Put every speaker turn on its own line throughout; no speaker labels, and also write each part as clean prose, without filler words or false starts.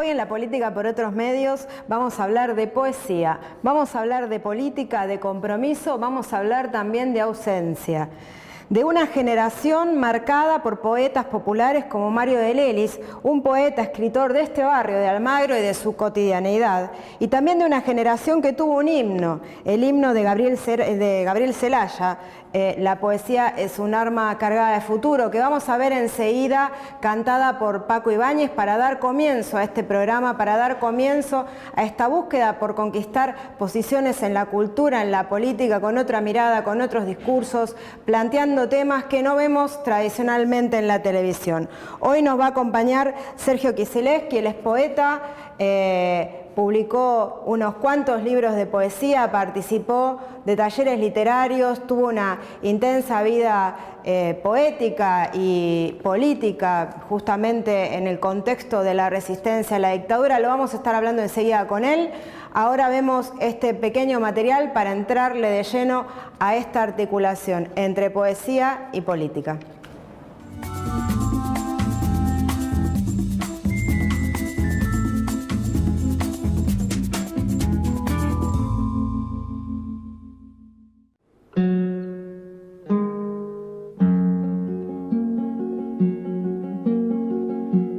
Hoy en La Política por Otros Medios vamos a hablar de poesía, vamos a hablar de política, de compromiso, vamos a hablar también de ausencia. De una generación marcada por poetas populares como Mario de Lelis, un poeta, escritor de este barrio de Almagro y de su cotidianeidad, y también de una generación que tuvo un himno, el himno de Gabriel Celaya, La poesía es un arma cargada de futuro, que vamos a ver enseguida cantada por Paco Ibáñez para dar comienzo a este programa, para dar comienzo a esta búsqueda por conquistar posiciones en la cultura, en la política, con otra mirada, con otros discursos, planteando temas que no vemos tradicionalmente en la televisión. Hoy nos va a acompañar Sergio Kicilevsky, él es poeta, publicó unos cuantos libros de poesía, participó de talleres literarios, tuvo una intensa vida poética y política justamente en el contexto de la resistencia a la dictadura. Lo vamos a estar hablando enseguida con él. Ahora vemos este pequeño material para entrarle de lleno a esta articulación entre poesía y política.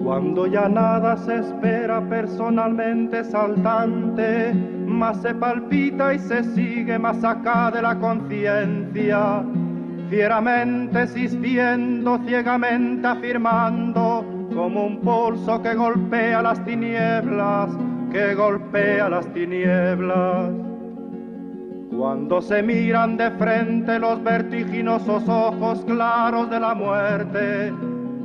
Cuando ya nada se espera personalmente saltante, más se palpita y se sigue más acá de la conciencia, fieramente existiendo, ciegamente afirmando, como un pulso que golpea las tinieblas, que golpea las tinieblas. Cuando se miran de frente los vertiginosos ojos claros de la muerte,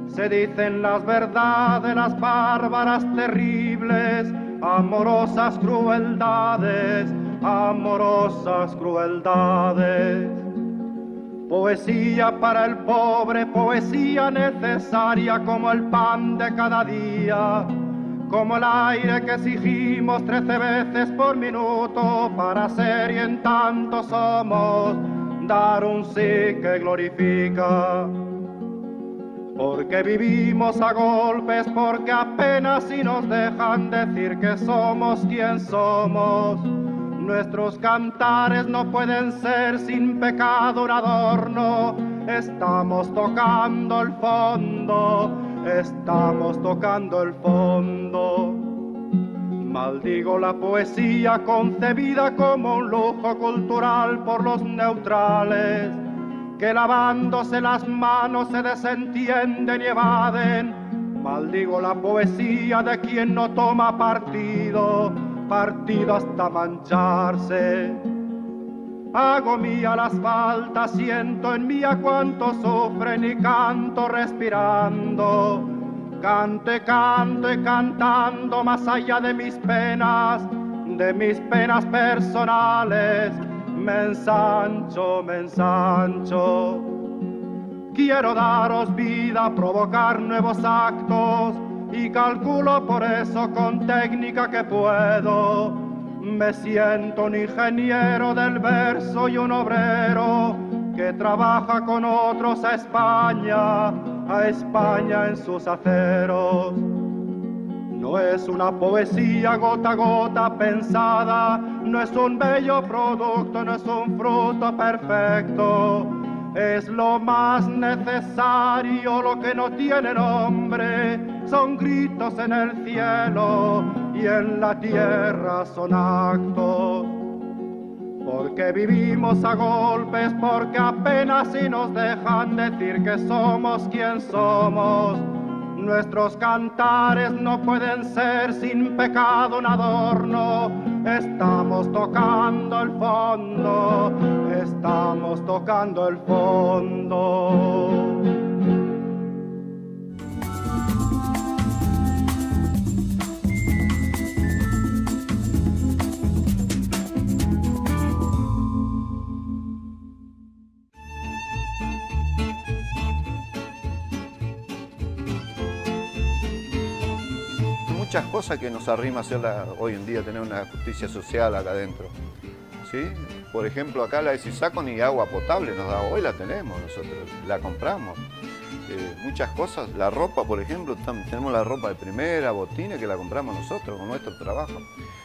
se dicen las verdades, las bárbaras, terribles, amorosas crueldades, amorosas crueldades. Poesía para el pobre, poesía necesaria como el pan de cada día, como el aire que exigimos 13 veces por minuto para ser y en tanto somos, dar un sí que glorifica. Porque vivimos a golpes, porque apenas si nos dejan decir que somos quien somos. Nuestros cantares no pueden ser sin pecado un adorno. Estamos tocando el fondo, estamos tocando el fondo. Maldigo la poesía concebida como un lujo cultural por los neutrales, que lavándose las manos se desentienden y evaden. Maldigo la poesía de quien no toma partido, partido hasta mancharse. Hago mía las faltas, siento en mí a cuanto sufren y canto respirando. Canto y canto y cantando más allá de mis penas personales. Me ensancho, me ensancho. Quiero daros vida, provocar nuevos actos y calculo por eso con técnica que puedo. Me siento un ingeniero del verso y un obrero que trabaja con otros a España en sus aceros. No es una poesía gota a gota pensada, no es un bello producto, no es un fruto perfecto. Es lo más necesario, lo que no tiene nombre, son gritos en el cielo y en la tierra son actos. Porque vivimos a golpes, porque apenas si nos dejan decir que somos quien somos. Nuestros cantares no pueden ser sin pecado un adorno. Estamos tocando el fondo, estamos tocando el fondo.
Muchas cosas que nos arrima hacerla hoy en día, tener una justicia social acá adentro, ¿sí? Por ejemplo, acá la de Sisaco ni agua potable nos da, hoy la tenemos nosotros, la compramos. muchas cosas. La ropa, por ejemplo, tenemos la ropa de primera, botines, que la compramos nosotros con nuestro trabajo.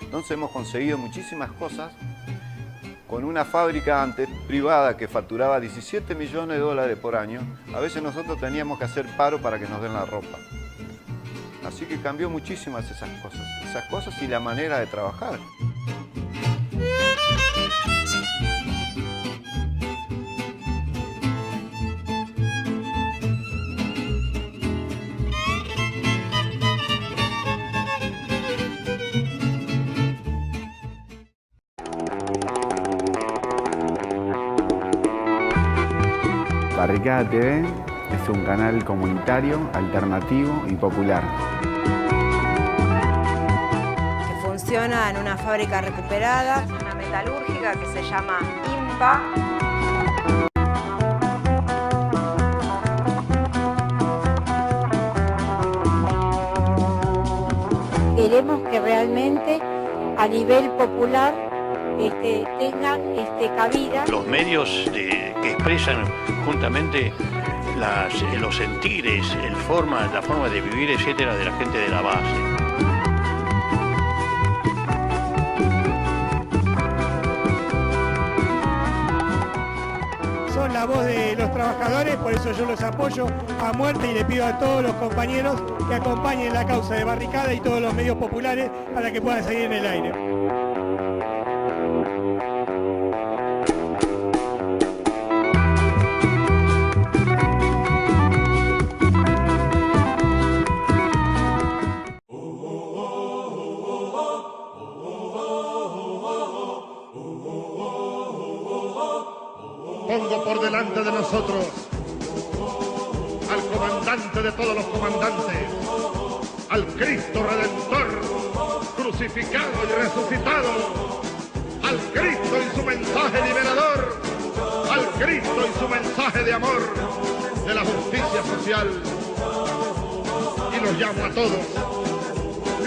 Entonces hemos conseguido muchísimas cosas con una fábrica antes privada que facturaba 17 millones de dólares por año. A veces nosotros teníamos que hacer paro para que nos den la ropa. Así que cambió muchísimas esas cosas y la manera de trabajar.
Barricada TV es un canal comunitario, alternativo y popular.
Que funciona en una fábrica recuperada, una metalúrgica que se llama IMPA.
Queremos que realmente a nivel popular tengan cabida.
Los medios que expresan juntamente los sentires, la forma de vivir, etcétera, de la gente de la base.
Son la voz de los trabajadores, por eso yo los apoyo a muerte y le pido a todos los compañeros que acompañen la causa de Barricada y todos los medios populares para que puedan seguir en el aire.
Pongo por delante de nosotros al comandante de todos los comandantes, al Cristo Redentor, crucificado y resucitado, al Cristo y su mensaje liberador, al Cristo y su mensaje de amor, de la justicia social. Y los llamo a todos.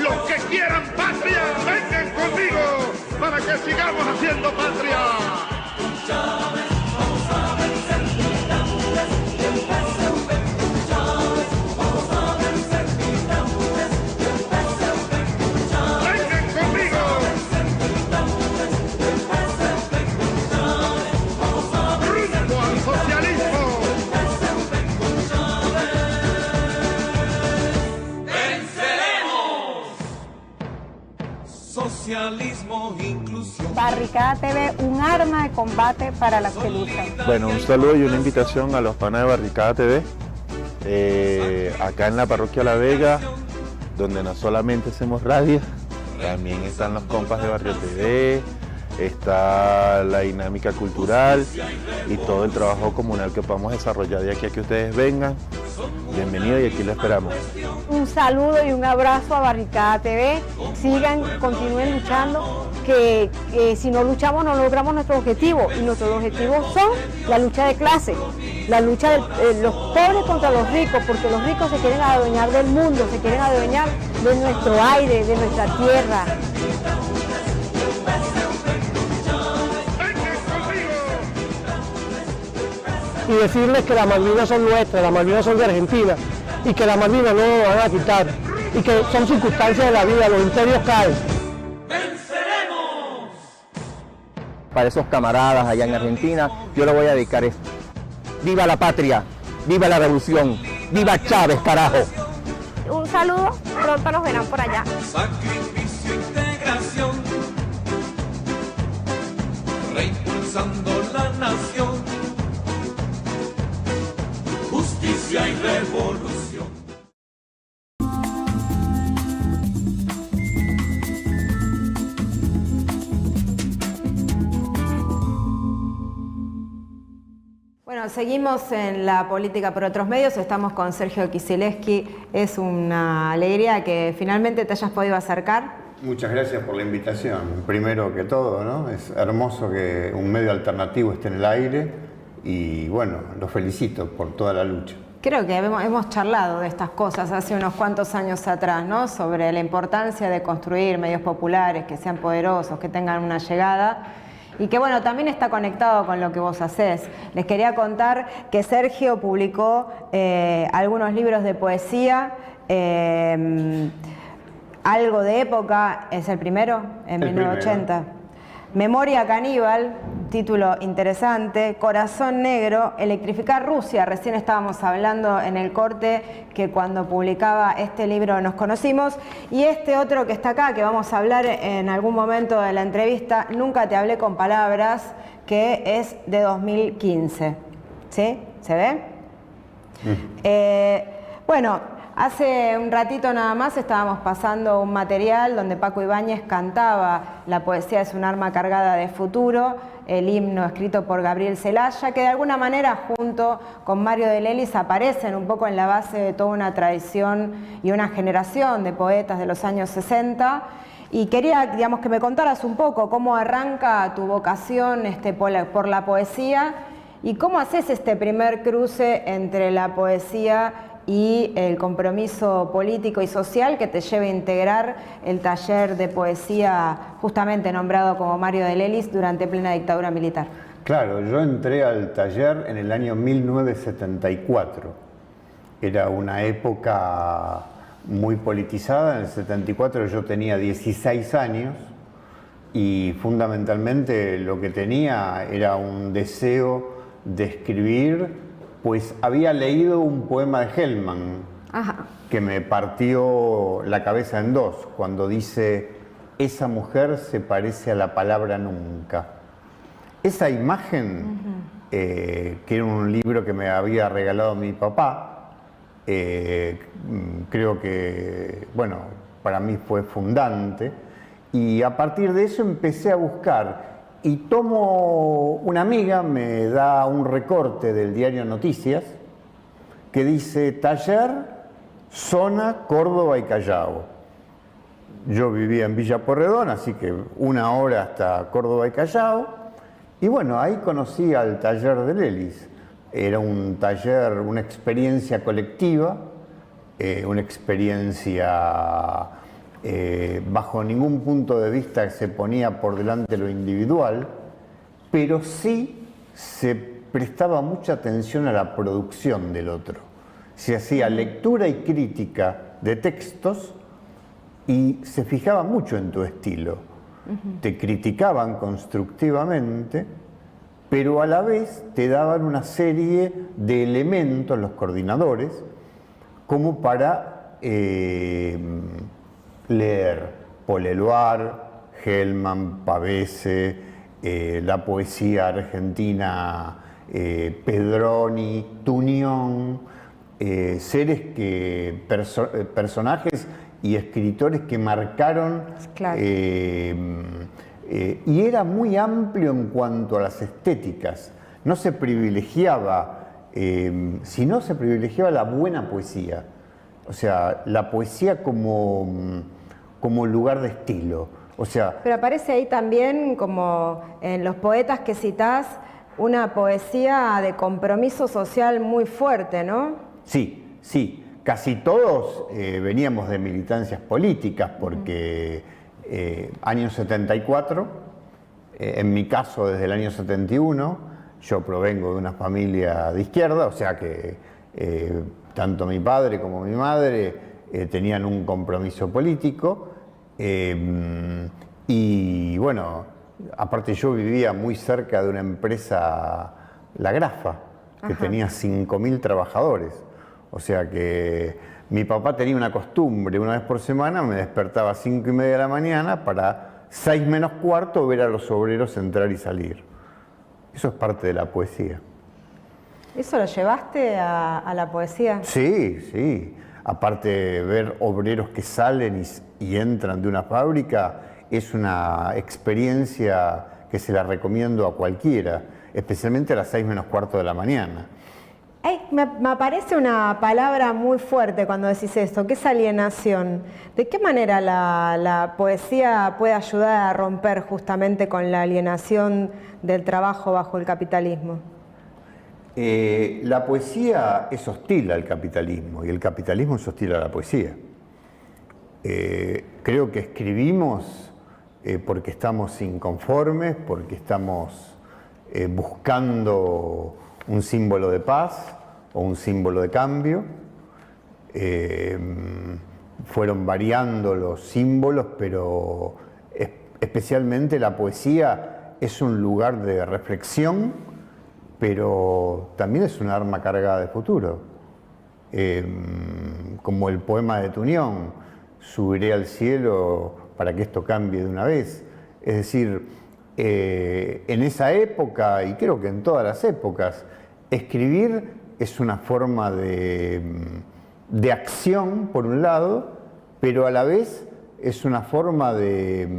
Los que quieran patria, vengan conmigo para que sigamos haciendo patria.
Socialismo, inclusión.
Barricada TV, un arma de combate para los que luchan.
Bueno, un saludo y una invitación a los panas de Barricada TV, acá en la parroquia La Vega, donde no solamente hacemos radio, también están los compas de Barrio TV, está la dinámica cultural y todo el trabajo comunal que podamos desarrollar de aquí a que ustedes vengan. Bienvenidos y aquí lo esperamos.
Un saludo y un abrazo a Barricada TV. Sigan, continúen luchando, que si no luchamos no logramos nuestro objetivo. Y nuestros objetivos son la lucha de clase, la lucha de los pobres contra los ricos, porque los ricos se quieren adueñar del mundo, se quieren adueñar de nuestro aire, de nuestra tierra.
Y decirles que las Malvinas son nuestras, las Malvinas son de Argentina, y que las Malvinas no nos van a quitar, y que son circunstancias de la vida, los imperios caen.
¡Venceremos!
Para esos camaradas allá en Argentina, yo le voy a dedicar esto. ¡Viva la patria! ¡Viva la revolución! ¡Viva Chávez, carajo!
Un saludo, pronto nos verán por allá.
Sacrificio, integración, reimpulsando la nación, justicia y revolución.
Bueno, seguimos en la política por otros medios, estamos con Sergio Kicilevsky. Es una alegría que finalmente te hayas podido acercar.
Muchas gracias por la invitación. Primero que todo, ¿no? Es hermoso que un medio alternativo esté en el aire y bueno, los felicito por toda la lucha.
Creo que hemos charlado de estas cosas hace unos cuantos años atrás, ¿no? Sobre la importancia de construir medios populares que sean poderosos, que tengan una llegada. y que bueno, también está conectado con lo que vos hacés. Les quería contar que Sergio publicó algunos libros de poesía, Algo de época, es el primero, en 1980. Memoria caníbal, título interesante. Corazón negro, electrificar Rusia. Recién estábamos hablando en el corte que cuando publicaba este libro nos conocimos. Y este otro que está acá, que vamos a hablar en algún momento de la entrevista, Nunca te hablé con palabras, que es de 2015. ¿Sí? ¿Se ve? Bueno, hace un ratito nada más estábamos pasando un material donde Paco Ibáñez cantaba La poesía es un arma cargada de futuro, el himno escrito por Gabriel Celaya, que de alguna manera junto con Mario de Lelis aparecen un poco en la base de toda una tradición y una generación de poetas de los años 60. Y quería, digamos, que me contaras un poco cómo arranca tu vocación por la poesía y cómo haces este primer cruce entre la poesía y el compromiso político y social que te lleva a integrar el taller de poesía justamente nombrado como Mario de Lelis durante plena dictadura militar.
Claro, yo entré al taller en el año 1974. Era una época muy politizada. En el 74 yo tenía 16 años y fundamentalmente lo que tenía era un deseo de escribir. Pues había leído un poema de Hellman que me partió la cabeza en dos, cuando dice: esa mujer se parece a la palabra nunca. Esa imagen, que era un libro que me había regalado mi papá, creo que, bueno, para mí fue fundante, y a partir de eso empecé a buscar. Y tomo, una amiga me da un recorte del diario Noticias que dice: taller, zona Córdoba y Callao. Yo vivía en Villa Porredón, así que 1 hora hasta Córdoba y Callao. Y bueno, ahí conocí al taller de Lelis. Era un taller, una experiencia colectiva, una experiencia bajo ningún punto de vista se ponía por delante lo individual, pero sí se prestaba mucha atención a la producción del otro. Se hacía lectura y crítica de textos y se fijaba mucho en tu estilo. Te criticaban constructivamente, pero a la vez te daban una serie de elementos, los coordinadores, como para leer Paul Eluard, Hellman, Pavese, la poesía argentina, Pedroni, Tunión, personajes y escritores que marcaron,
claro.
Y era muy amplio en cuanto a las estéticas. No se privilegiaba, sino se privilegiaba la buena poesía. O sea, la poesía como lugar de estilo. O sea,
pero aparece ahí también, como en los poetas que citás, una poesía de compromiso social muy fuerte, ¿no?
Sí, sí. Casi todos veníamos de militancias políticas, porque año 74, en mi caso desde el año 71, yo provengo de una familia de izquierda, o sea que tanto mi padre como mi madre tenían un compromiso político. Y bueno, aparte yo vivía muy cerca de una empresa, La Grafa, que tenía 5.000 trabajadores. O sea que mi papá tenía una costumbre: una vez por semana me despertaba a 5:30 de la mañana para 6 menos cuarto ver a los obreros entrar y salir. Eso es parte de la poesía.
¿Eso lo llevaste a la poesía?
Sí, sí. Aparte, ver obreros que salen y entran de una fábrica es una experiencia que se la recomiendo a cualquiera, especialmente a las 6 menos cuarto de la mañana.
Me aparece una palabra muy fuerte cuando decís esto, que es alienación. ¿De qué manera la poesía puede ayudar a romper justamente con la alienación del trabajo bajo el capitalismo?
La poesía es hostil al capitalismo y el capitalismo es hostil a la poesía. Creo que escribimos porque estamos inconformes, porque estamos buscando un símbolo de paz o un símbolo de cambio. Fueron variando los símbolos, pero especialmente la poesía es un lugar de reflexión, pero también es un arma cargada de futuro. Como el poema de Tuñón, subiré al cielo para que esto cambie de una vez. Es decir, en esa época, y creo que en todas las épocas, escribir es una forma de acción, por un lado, pero a la vez es una forma de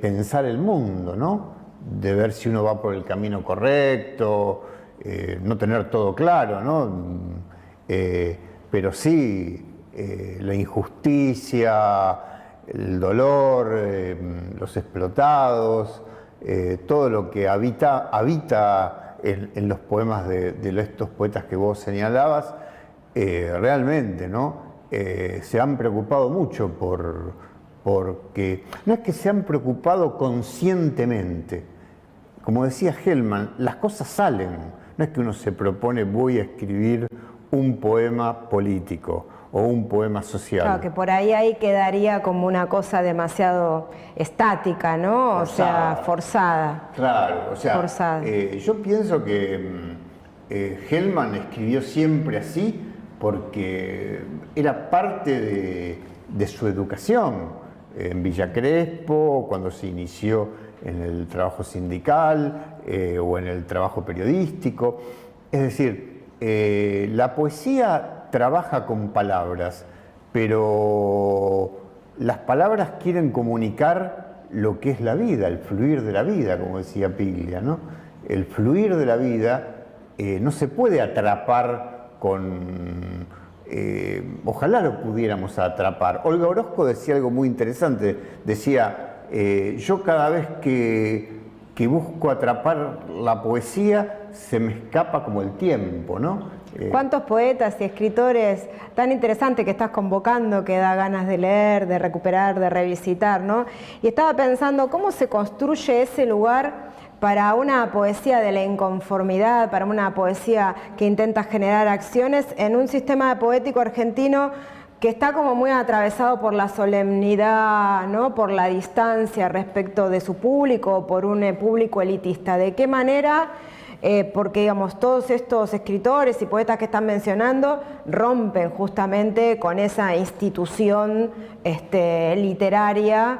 pensar el mundo, ¿no? De ver si uno va por el camino correcto, no tener todo claro, ¿no? Pero sí, la injusticia, el dolor, los explotados, todo lo que habita en los poemas de estos poetas que vos señalabas, realmente, ¿no? Se han preocupado mucho porque no es que se han preocupado conscientemente. Como decía Hellman, las cosas salen. No es que uno se propone, voy a escribir un poema político o un poema social.
Claro, que por ahí quedaría como una cosa demasiado estática, ¿no?
Forzada.
O sea, forzada.
Claro, o sea,
forzada.
Yo pienso que Hellman escribió siempre así porque era parte de su educación. En Villa Crespo, cuando se inició en el trabajo sindical o en el trabajo periodístico. Es decir, la poesía trabaja con palabras, pero las palabras quieren comunicar lo que es la vida, el fluir de la vida, como decía Piglia, ¿no? El fluir de la vida no se puede atrapar con... ojalá lo pudiéramos atrapar. Olga Orozco decía algo muy interesante, decía, yo cada vez que busco atrapar la poesía se me escapa como el tiempo, ¿no?
¿Cuántos poetas y escritores tan interesantes que estás convocando, que da ganas de leer, de recuperar, de revisitar, ¿no? Y estaba pensando cómo se construye ese lugar para una poesía de la inconformidad, para una poesía que intenta generar acciones en un sistema poético argentino que está como muy atravesado por la solemnidad, ¿no? Por la distancia respecto de su público, por un público elitista. ¿De qué manera? Porque digamos, todos estos escritores y poetas que están mencionando rompen justamente con esa institución literaria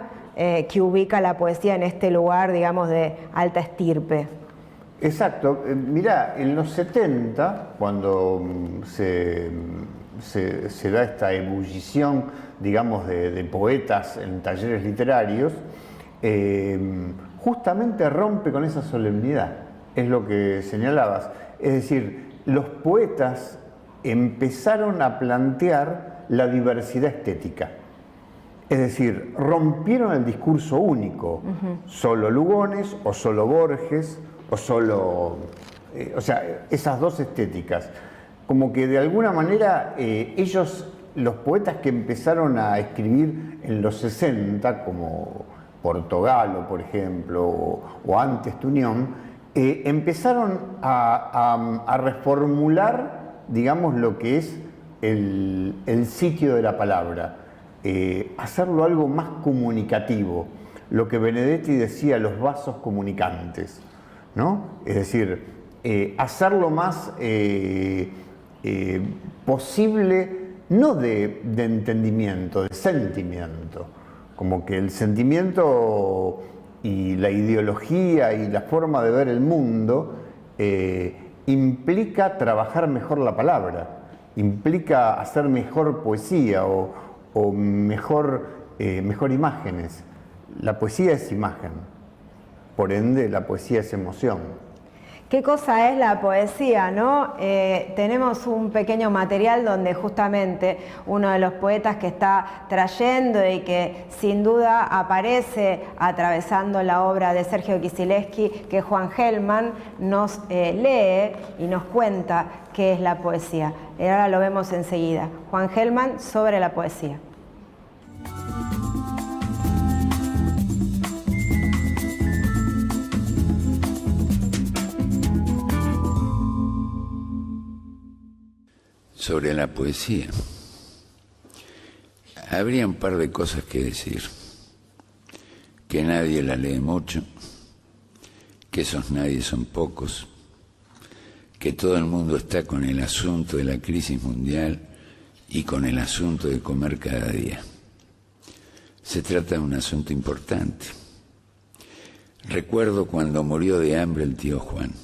que ubica la poesía en este lugar, digamos, de alta estirpe.
Exacto. Mirá, en los 70, cuando se da esta ebullición, digamos, de poetas en talleres literarios, justamente rompe con esa solemnidad. Es lo que señalabas. Es decir, los poetas empezaron a plantear la diversidad estética. Es decir, rompieron el discurso único, solo Lugones o solo Borges o solo... o sea, esas dos estéticas. Como que de alguna manera ellos, los poetas que empezaron a escribir en los 60, como Portogallo, por ejemplo, o antes Tuñón, empezaron a reformular, digamos, lo que es el sitio de la palabra. Hacerlo algo más comunicativo, lo que Benedetti decía, los vasos comunicantes, ¿no? Es decir, hacerlo más posible, no de entendimiento, de sentimiento, como que el sentimiento y la ideología y la forma de ver el mundo implica trabajar mejor la palabra, implica hacer mejor poesía o mejor imágenes. La poesía es imagen, por ende la poesía es emoción.
¿Qué cosa es la poesía, no? Tenemos un pequeño material donde justamente uno de los poetas que está trayendo y que sin duda aparece atravesando la obra de Sergio Kicilevsky, que Juan Hellman, nos lee y nos cuenta qué es la poesía. Y ahora lo vemos enseguida. Juan Hellman sobre la poesía.
Sobre la poesía, habría un par de cosas que decir. Que nadie la lee mucho, que esos nadie son pocos, que todo el mundo está con el asunto de la crisis mundial y con el asunto de comer cada día. Se trata de un asunto importante. Recuerdo cuando murió de hambre el tío Juan.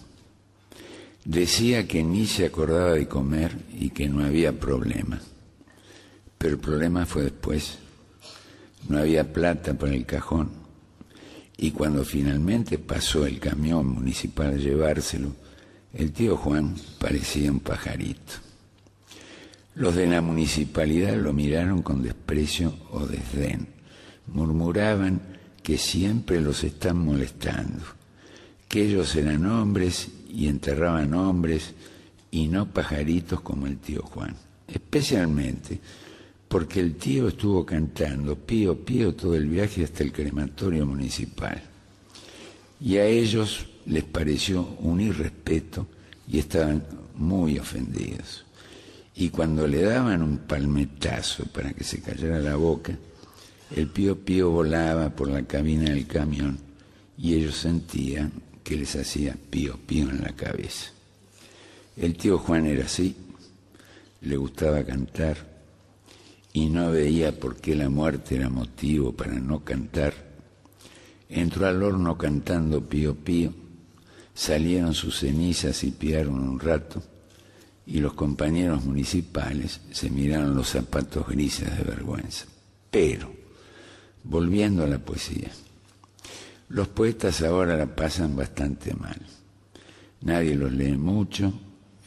Decía que ni se acordaba de comer y que no había problema. Pero el problema fue después. No había plata para el cajón. Y cuando finalmente pasó el camión municipal a llevárselo, el tío Juan parecía un pajarito. Los de la municipalidad lo miraron con desprecio o desdén. Murmuraban que siempre los están molestando, que ellos eran hombres y enterraban hombres y no pajaritos como el tío Juan. Especialmente porque el tío estuvo cantando Pío Pío todo el viaje hasta el crematorio municipal. Y a ellos les pareció un irrespeto y estaban muy ofendidos. Y cuando le daban un palmetazo para que se callara la boca, el Pío Pío volaba por la cabina del camión y ellos sentían que les hacía Pío Pío en la cabeza. El tío Juan era así, le gustaba cantar, y no veía por qué la muerte era motivo para no cantar. Entró al horno cantando Pío Pío, salieron sus cenizas y piaron un rato, y los compañeros municipales se miraron los zapatos grises de vergüenza. Pero, volviendo a la poesía, los poetas ahora la pasan bastante mal. Nadie los lee mucho,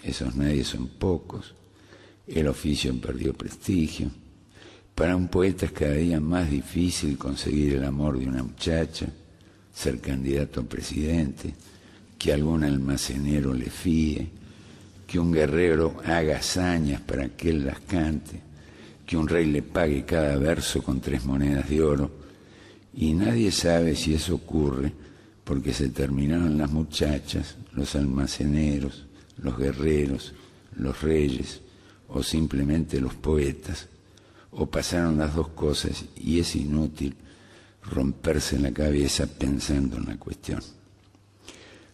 esos nadie son pocos, el oficio perdió prestigio. Para un poeta es cada día más difícil conseguir el amor de una muchacha, ser candidato a presidente, que algún almacenero le fíe, que un guerrero haga hazañas para que él las cante, que un rey le pague cada verso con 3 monedas de oro, y nadie sabe si eso ocurre porque se terminaron las muchachas, los almaceneros, los guerreros, los reyes, o simplemente los poetas, o pasaron las dos cosas y es inútil romperse la cabeza pensando en la cuestión.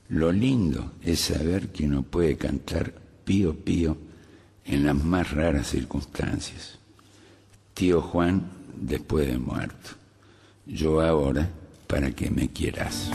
Lo lindo es saber que uno puede cantar Pío Pío en las más raras circunstancias. Tío Juan después de muerto, yo ahora para que me quieras.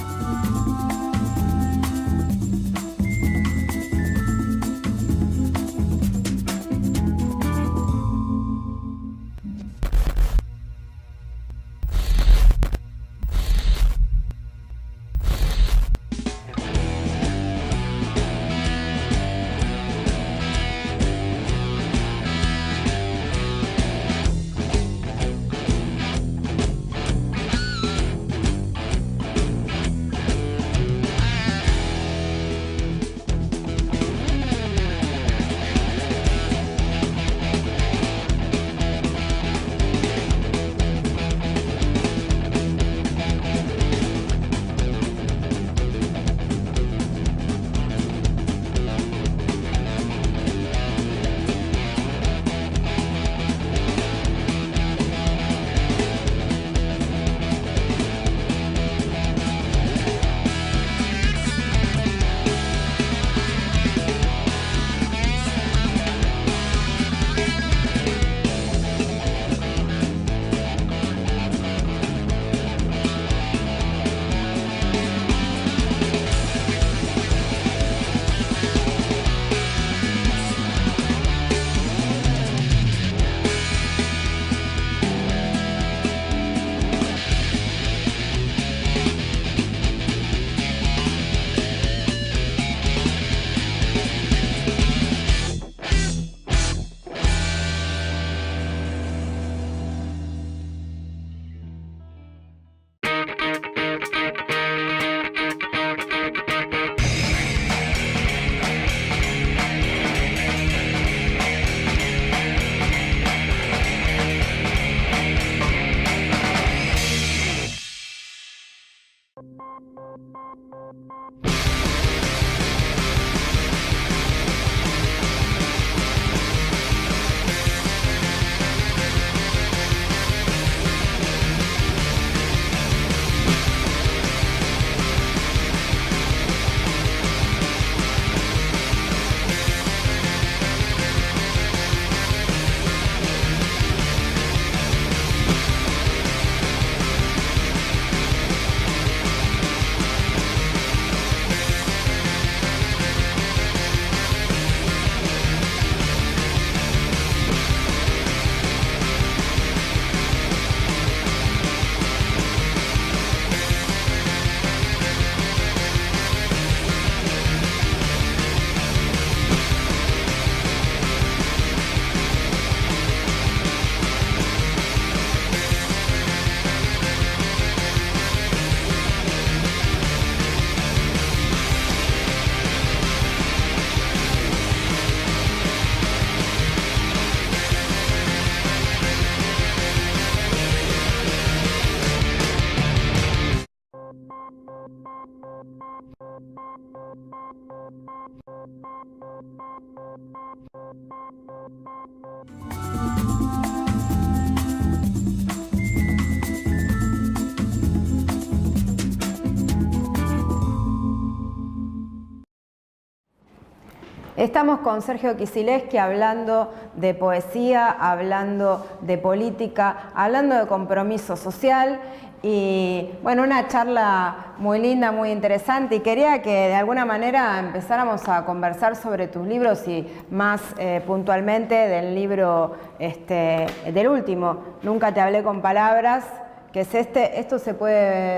Estamos con Sergio Kicileski hablando de poesía, hablando de política, hablando de compromiso social y bueno, una charla muy linda, muy interesante y quería que de alguna manera empezáramos a conversar sobre tus libros y más puntualmente del libro del último, Nunca te hablé con palabras, que es esto se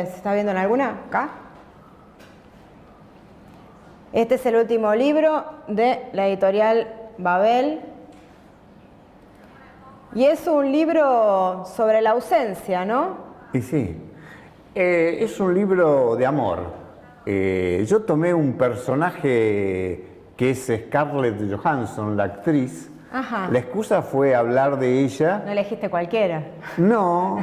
está viendo en alguna, acá. Este es el último libro de la editorial Babel y es un libro sobre la ausencia, ¿no?
Y sí, es un libro de amor. Yo tomé un personaje que es Scarlett Johansson, la actriz.
Ajá.
La excusa fue hablar de ella.
No elegiste cualquiera.
No,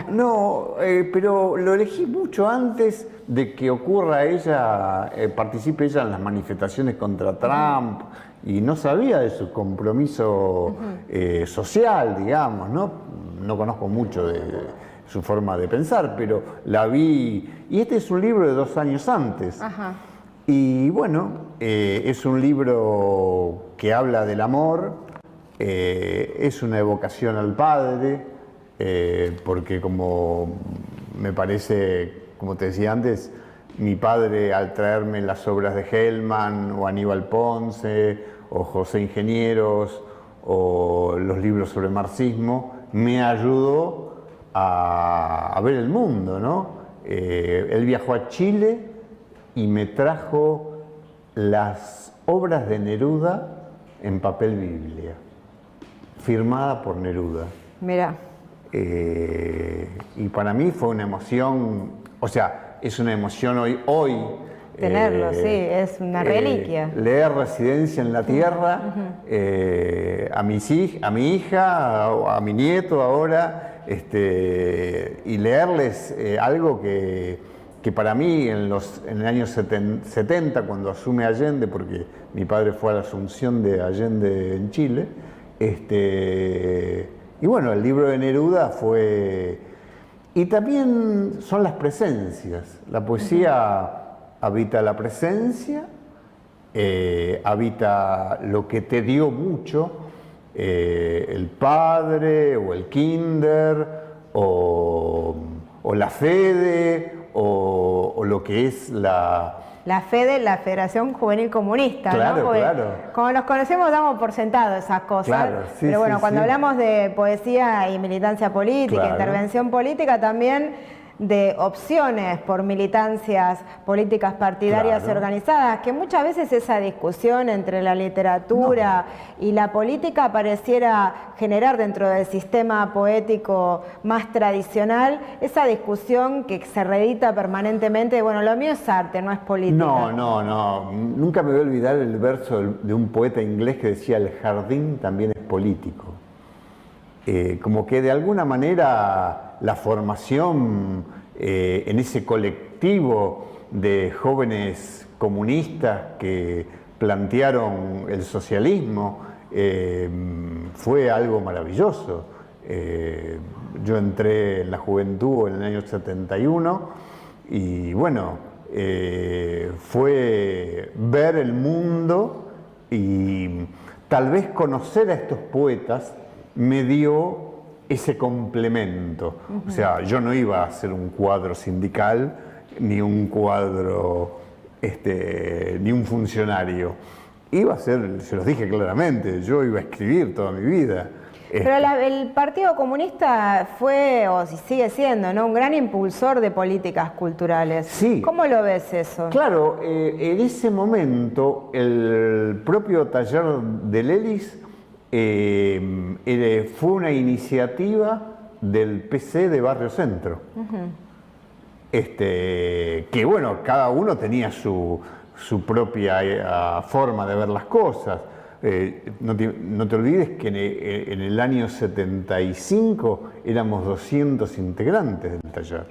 pero lo elegí mucho antes de que ocurra ella, participe ella en las manifestaciones contra Trump y no sabía de su compromiso social, digamos, ¿no? No conozco mucho de su forma de pensar, pero la vi, y este es un libro de 2 años antes.
Ajá.
Y bueno, es un libro que habla del amor. Es una evocación al padre, porque como me parece, como te decía antes, mi padre al traerme las obras de Hellman o Aníbal Ponce o José Ingenieros o los libros sobre marxismo, me ayudó a ver el mundo, ¿no? Él viajó a Chile y me trajo las obras de Neruda en papel Biblia, firmada por Neruda.
Mirá.
Y para mí fue una emoción, o sea, es una emoción hoy
tenerlo, sí, es una reliquia.
Leer Residencia en la Tierra, a mi hija, a mi nieto ahora, y leerles algo que para mí en el año 70, cuando asume Allende, porque mi padre fue a la asunción de Allende en Chile, y bueno, el libro de Neruda fue... Y también son las presencias. La poesía habita la presencia, habita lo que te dio mucho, el padre o el kinder o la Fede o lo que es la
Fede, la Federación Juvenil Comunista,
claro,
¿no? Porque
claro.
Como nos conocemos damos por sentado esas cosas,
claro, sí,
pero bueno,
sí,
cuando
sí.
hablamos de poesía y militancia política,
Claro.
intervención política, también de opciones por militancias políticas partidarias
Claro.
y organizadas, que muchas veces esa discusión entre la literatura y la política pareciera generar dentro del sistema poético más tradicional esa discusión que se reedita permanentemente, bueno, lo mío es arte, no es política.
No. Nunca me voy a olvidar el verso de un poeta inglés que decía: el jardín también es político. Como que de alguna manera la formación en ese colectivo de jóvenes comunistas que plantearon el socialismo fue algo maravilloso. Yo entré en la juventud en el año 71 y bueno, fue ver el mundo y tal vez conocer a estos poetas me dio ese complemento. O sea, yo no iba a hacer un cuadro sindical, ni un cuadro, ni un funcionario. Iba a ser, se los dije claramente, yo iba a escribir toda mi vida.
Pero el Partido Comunista fue, o sigue siendo, ¿no?, un gran impulsor de políticas culturales.
Sí.
¿Cómo lo ves eso?
Claro, en ese momento el propio taller de Lelis fue una iniciativa del PC de Barrio Centro. Que bueno, cada uno tenía su propia forma de ver las cosas. No te olvides que en el año 75 éramos 200 integrantes del taller.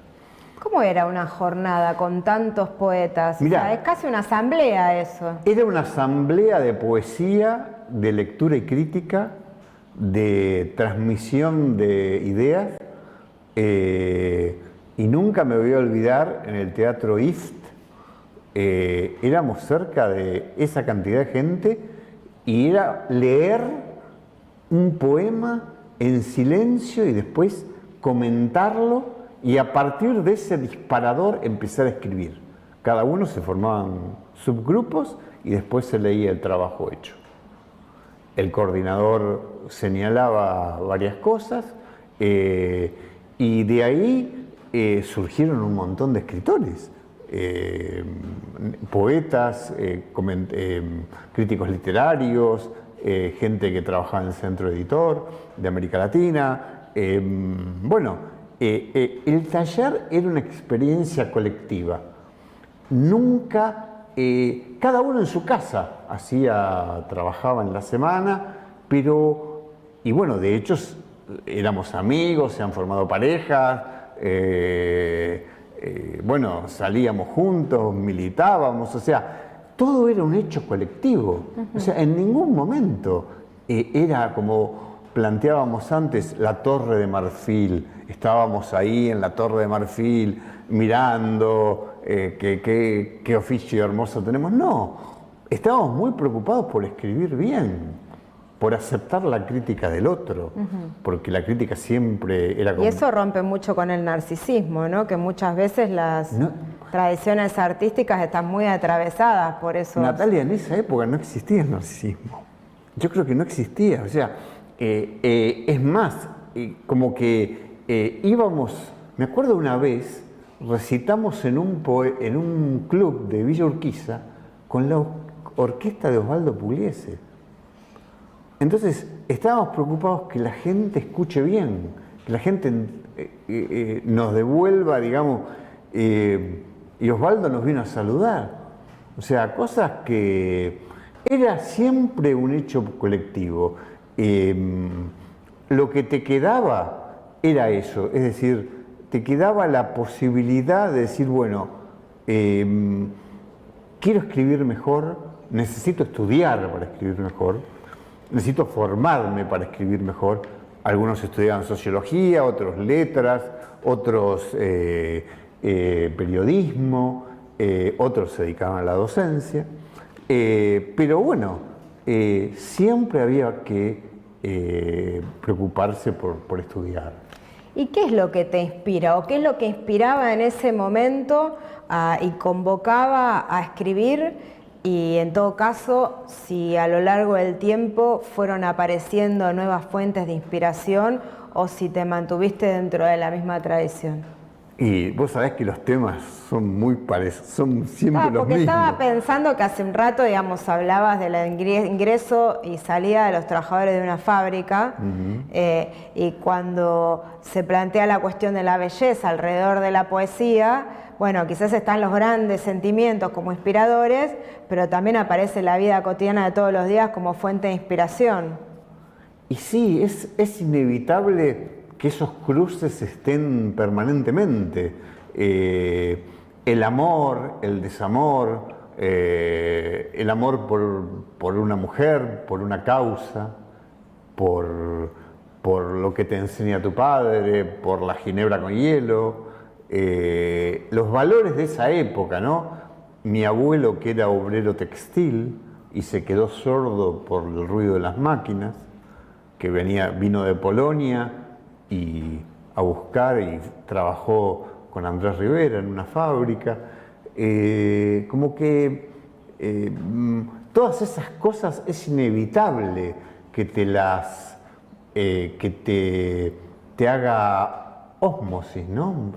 ¿Cómo era una jornada con tantos poetas?
Mirá,
o sea, es casi una asamblea eso.
Era una asamblea de poesía, de lectura y crítica, de transmisión de ideas, y nunca me voy a olvidar en el Teatro IFT, éramos cerca de esa cantidad de gente y era leer un poema en silencio y después comentarlo y a partir de ese disparador empezar a escribir. Cada uno se formaban subgrupos y después se leía el trabajo hecho. El coordinador señalaba varias cosas y de ahí surgieron un montón de escritores, poetas, críticos literarios, gente que trabajaba en el Centro Editor de América Latina. El taller era una experiencia colectiva. Nunca, cada uno en su casa trabajaba en la semana, y bueno, de hecho éramos amigos, se han formado parejas, salíamos juntos, militábamos, o sea, todo era un hecho colectivo. O sea, en ningún momento era como planteábamos antes la Torre de Marfil. Estábamos ahí en la Torre de Marfil mirando qué oficio hermoso tenemos. No, estábamos muy preocupados por escribir bien, por aceptar la crítica del otro, porque la crítica siempre era como...
Y eso rompe mucho con el narcisismo, ¿no? Que muchas veces las tradiciones artísticas están muy atravesadas por eso.
Natalia, en esa época no existía el narcisismo. Yo creo que no existía. O sea, es más, como que íbamos... Me acuerdo una vez, recitamos en un club de Villa Urquiza con la orquesta de Osvaldo Pugliese. Entonces, estábamos preocupados que la gente escuche bien, que la gente nos devuelva, digamos, y Osvaldo nos vino a saludar. O sea, cosas que era siempre un hecho colectivo. Lo que te quedaba era eso, es decir, te quedaba la posibilidad de decir, bueno, quiero escribir mejor, necesito estudiar para escribir mejor, necesito formarme para escribir mejor. Algunos estudiaban sociología, otros letras, otros periodismo, otros se dedicaban a la docencia. Pero bueno, siempre había que preocuparse por estudiar.
¿Y qué es lo que te inspira o qué es lo que inspiraba en ese momento y convocaba a escribir? Y en todo caso, si a lo largo del tiempo fueron apareciendo nuevas fuentes de inspiración o si te mantuviste dentro de la misma tradición.
Y vos sabés que los temas son muy parecidos, son siempre los mismos.
Porque estaba pensando que hace un rato, digamos, hablabas del ingreso y salida de los trabajadores de una fábrica, y cuando se plantea la cuestión de la belleza alrededor de la poesía, bueno, quizás están los grandes sentimientos como inspiradores, pero también aparece la vida cotidiana de todos los días como fuente de inspiración.
Y sí, es inevitable que esos cruces estén permanentemente. El amor, el desamor, el amor por una mujer, por una causa, por lo que te enseña tu padre, por la ginebra con hielo, los valores de esa época, ¿no? Mi abuelo, que era obrero textil y se quedó sordo por el ruido de las máquinas, que vino de Polonia y a buscar y trabajó con Andrés Rivera en una fábrica. Como que todas esas cosas es inevitable que te haga ósmosis, ¿no?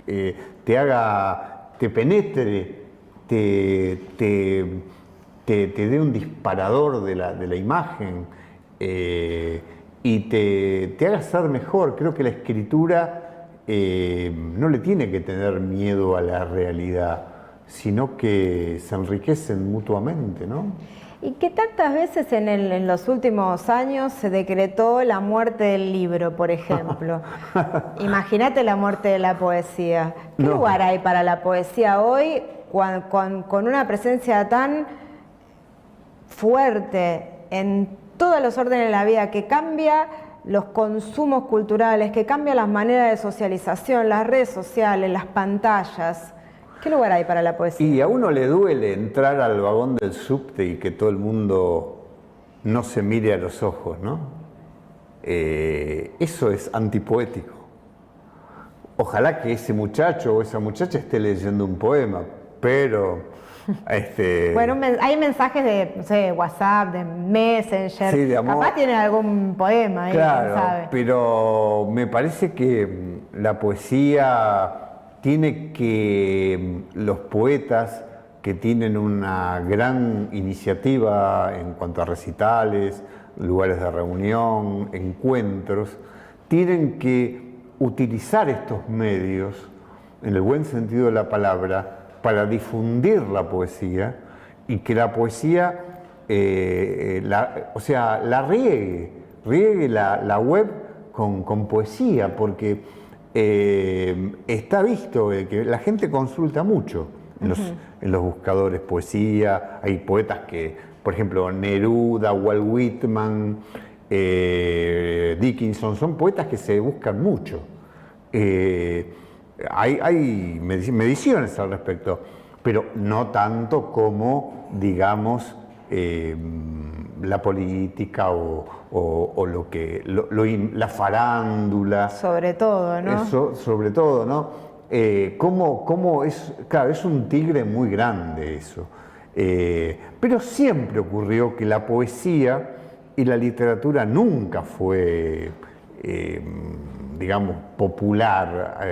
Te penetre, te dé un disparador de la imagen, y te haga ser mejor. Creo que la escritura no le tiene que tener miedo a la realidad, sino que se enriquecen mutuamente, ¿no?
Y que tantas veces en los últimos años se decretó la muerte del libro, por ejemplo. Imagínate la muerte de la poesía. ¿Qué lugar hay para la poesía hoy con una presencia tan fuerte en todos los órdenes de la vida, que cambia los consumos culturales, que cambia las maneras de socialización, las redes sociales, las pantallas? ¿Qué lugar hay para la poesía?
Y a uno le duele entrar al vagón del subte y que todo el mundo no se mire a los ojos, ¿no? Eso es antipoético. Ojalá que ese muchacho o esa muchacha esté leyendo un poema, pero...
Bueno, hay mensajes de, no sé, WhatsApp, de Messenger,
sí, de amor.
Capaz tienen algún poema ahí,
claro,
quién sabe.
Pero me parece que la poesía tiene que, los poetas que tienen una gran iniciativa en cuanto a recitales, lugares de reunión, encuentros, tienen que utilizar estos medios, en el buen sentido de la palabra, para difundir la poesía y que la poesía, la riegue la web con poesía, porque está visto que la gente consulta mucho en los buscadores poesía. Hay poetas que, por ejemplo, Neruda, Walt Whitman, Dickinson, son poetas que se buscan mucho. Hay mediciones al respecto, pero no tanto como, digamos, la política o la farándula.
Sobre todo, ¿no?
Eso, sobre todo, ¿no? Cómo es, claro, es un tigre muy grande eso. Pero siempre ocurrió que la poesía y la literatura nunca fue... digamos, popular.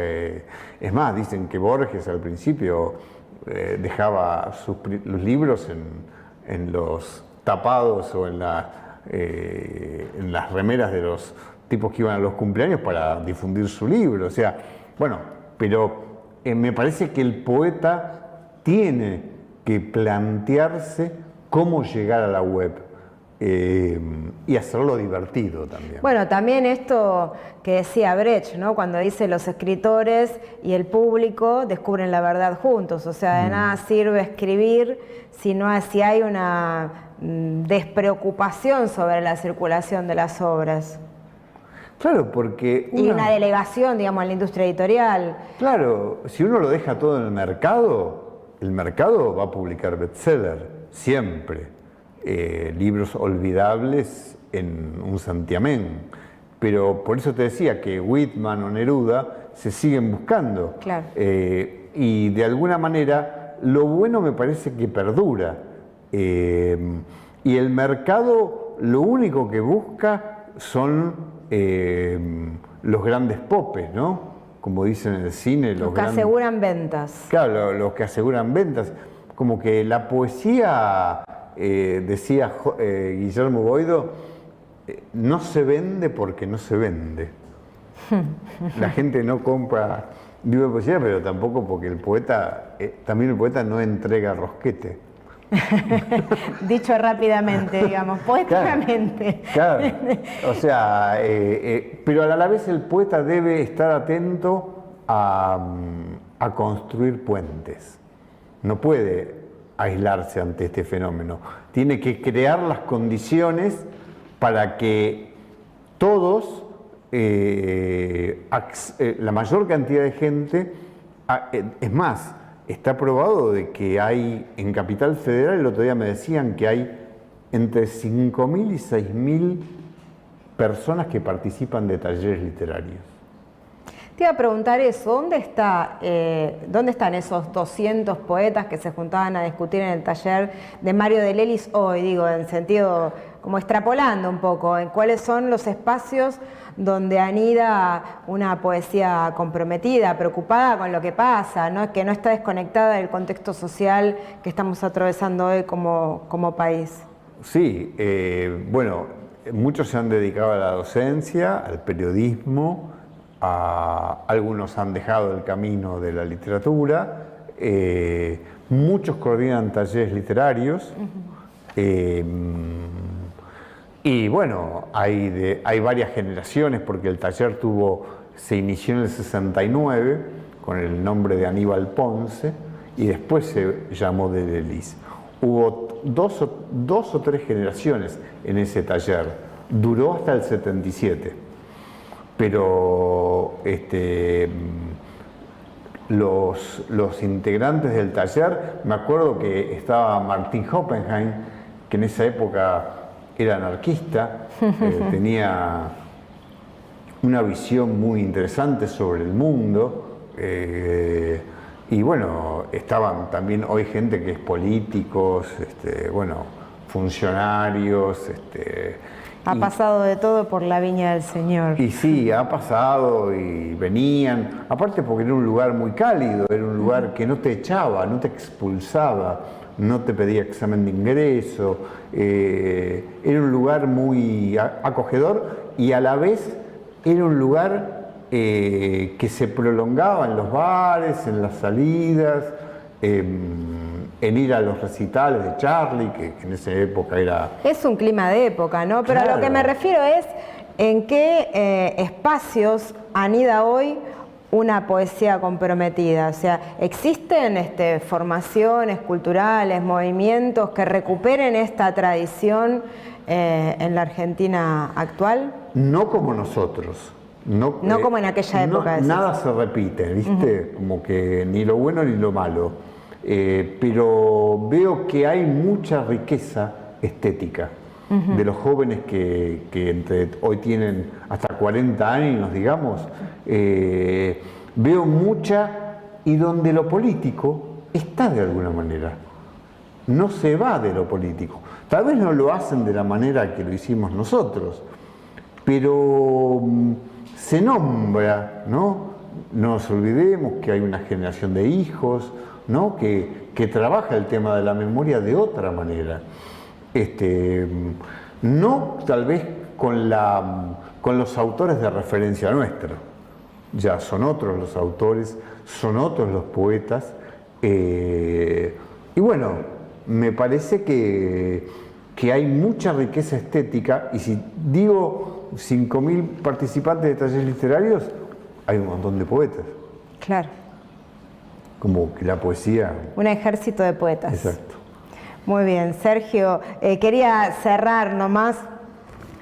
Es más, dicen que Borges al principio dejaba los libros en los tapados o en las remeras de los tipos que iban a los cumpleaños para difundir su libro. O sea, bueno, pero me parece que el poeta tiene que plantearse cómo llegar a la web. Y hacerlo divertido también.
Bueno, también esto que decía Brecht, ¿no? Cuando dice los escritores y el público descubren la verdad juntos, o sea, de nada sirve escribir si hay una despreocupación sobre la circulación de las obras.
Claro, porque...
Y una delegación, digamos, a la industria editorial.
Claro, si uno lo deja todo en el mercado va a publicar bestseller, siempre. Libros olvidables en un santiamén. Pero por eso te decía que Whitman o Neruda se siguen buscando.
Claro.
Y de alguna manera lo bueno me parece que perdura. Y el mercado lo único que busca son los grandes popes, ¿no? Como dicen en el cine.
Los que aseguran ventas.
Claro, los que aseguran ventas. Como que la poesía... decía Guillermo Boido, no se vende porque no se vende. La gente no compra libros de poesía, pero tampoco porque el poeta, también el poeta no entrega rosquete.
Dicho rápidamente, digamos, poéticamente.
Claro, o sea, pero a la vez el poeta debe estar atento a construir puentes. No puede aislarse ante este fenómeno. Tiene que crear las condiciones para que todos, la mayor cantidad de gente, es más, está probado de que hay, en Capital Federal, el otro día me decían que hay entre 5.000 y 6.000 personas que participan de talleres literarios.
Te iba a preguntar eso, ¿dónde están esos 200 poetas que se juntaban a discutir en el taller de Mario de Lelis hoy? Digo, en sentido, como extrapolando un poco, en cuáles son los espacios donde anida una poesía comprometida, preocupada con lo que pasa, ¿no? Que no está desconectada del contexto social que estamos atravesando hoy como país.
Sí, bueno, muchos se han dedicado a la docencia, al periodismo, algunos han dejado el camino de la literatura, muchos coordinan talleres literarios, Y bueno, hay varias generaciones porque el taller se inició en el 69 con el nombre de Aníbal Ponce y después se llamó de Delis. Hubo dos o tres generaciones en ese taller, duró hasta el 77, pero los integrantes del taller, me acuerdo que estaba Martín Hoppenheim, que en esa época era anarquista, tenía una visión muy interesante sobre el mundo, y bueno, estaban también hoy gente que es políticos, funcionarios.
Ha pasado de todo por la viña del Señor.
Y sí, ha pasado y venían, aparte porque era un lugar muy cálido, era un lugar que no te echaba, no te expulsaba, no te pedía examen de ingreso, era un lugar muy acogedor y a la vez era un lugar que se prolongaba en los bares, en las salidas, en ir a los recitales de Charlie, que en esa época era...
Es un clima de época, ¿no? Pero
Claro.
a lo que me refiero es en qué espacios anida hoy una poesía comprometida. O sea, ¿existen formaciones culturales, movimientos que recuperen esta tradición en la Argentina actual?
No como nosotros. No
como en aquella época. decís.
Nada se repite, ¿viste? Como que ni lo bueno ni lo malo. Pero veo que hay mucha riqueza estética de los jóvenes que hoy tienen hasta 40 años, digamos. Veo mucha, y donde lo político está de alguna manera. No se va de lo político. Tal vez no lo hacen de la manera que lo hicimos nosotros, pero se nombra, ¿no? No nos olvidemos que hay una generación de hijos, ¿no? que trabaja el tema de la memoria de otra manera. No tal vez con los autores de referencia nuestra. Ya son otros los autores, son otros los poetas. Y bueno, me parece que hay mucha riqueza estética, y si digo 5.000 participantes de talleres literarios, hay un montón de poetas.
Claro.
Como que la poesía...
Un ejército de poetas.
Exacto.
Muy bien, Sergio. Quería cerrar nomás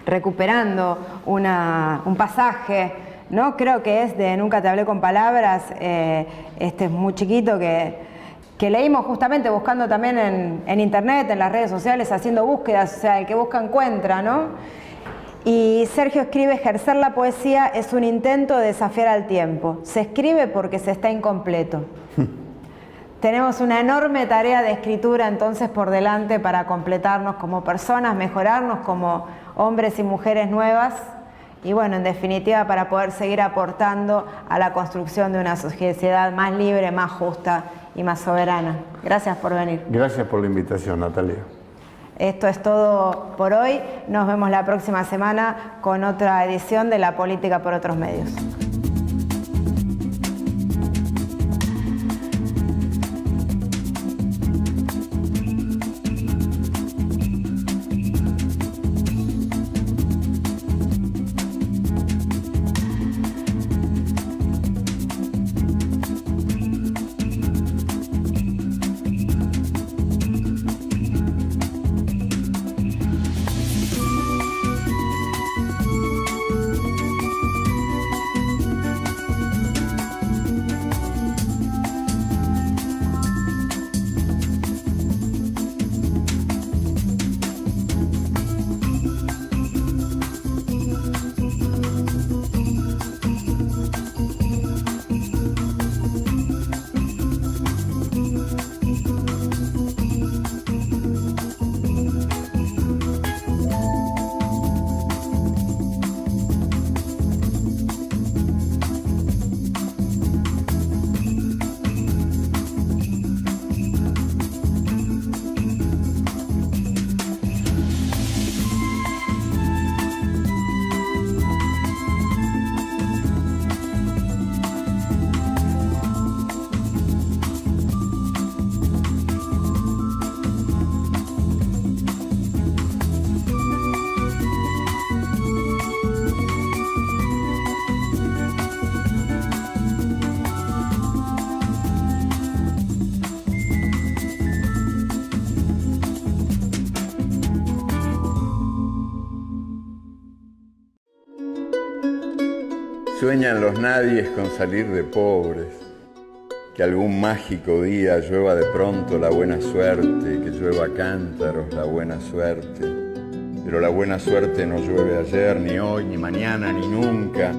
recuperando un pasaje, ¿no? Creo que es de Nunca te hablé con palabras, este es muy chiquito que leímos justamente buscando también en internet, en las redes sociales, haciendo búsquedas, o sea, el que busca encuentra, ¿no? Y Sergio escribe: ejercer la poesía es un intento de desafiar al tiempo. Se escribe porque se está incompleto. Tenemos una enorme tarea de escritura entonces por delante para completarnos como personas, mejorarnos como hombres y mujeres nuevas y bueno, en definitiva para poder seguir aportando a la construcción de una sociedad más libre, más justa y más soberana. Gracias por venir.
Gracias por la invitación, Natalia.
Esto es todo por hoy. Nos vemos la próxima semana con otra edición de La Política por Otros Medios.
sueñan los nadies con salir de pobres, que algún mágico día llueva de pronto la buena suerte, que llueva a cántaros la buena suerte. Pero la buena suerte no llueve ayer, ni hoy, ni mañana, ni nunca.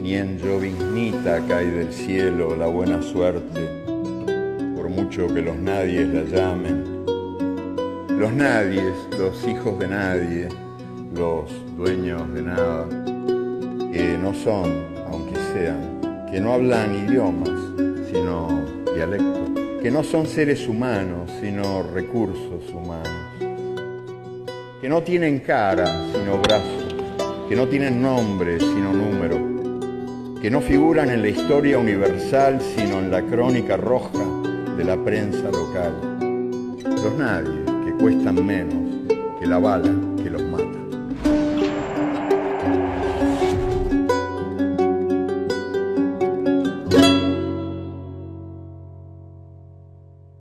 Ni en lloviznita cae del cielo la buena suerte, por mucho que los nadies la llamen. Los nadies, los hijos de nadie, los dueños de nada, que no son, aunque sean, que no hablan idiomas, sino dialectos, que no son seres humanos, sino recursos humanos, que no tienen cara, sino brazos, que no tienen nombre, sino número, que no figuran en la historia universal, sino en la crónica roja de la prensa local. Los nadies, que cuestan menos que la bala,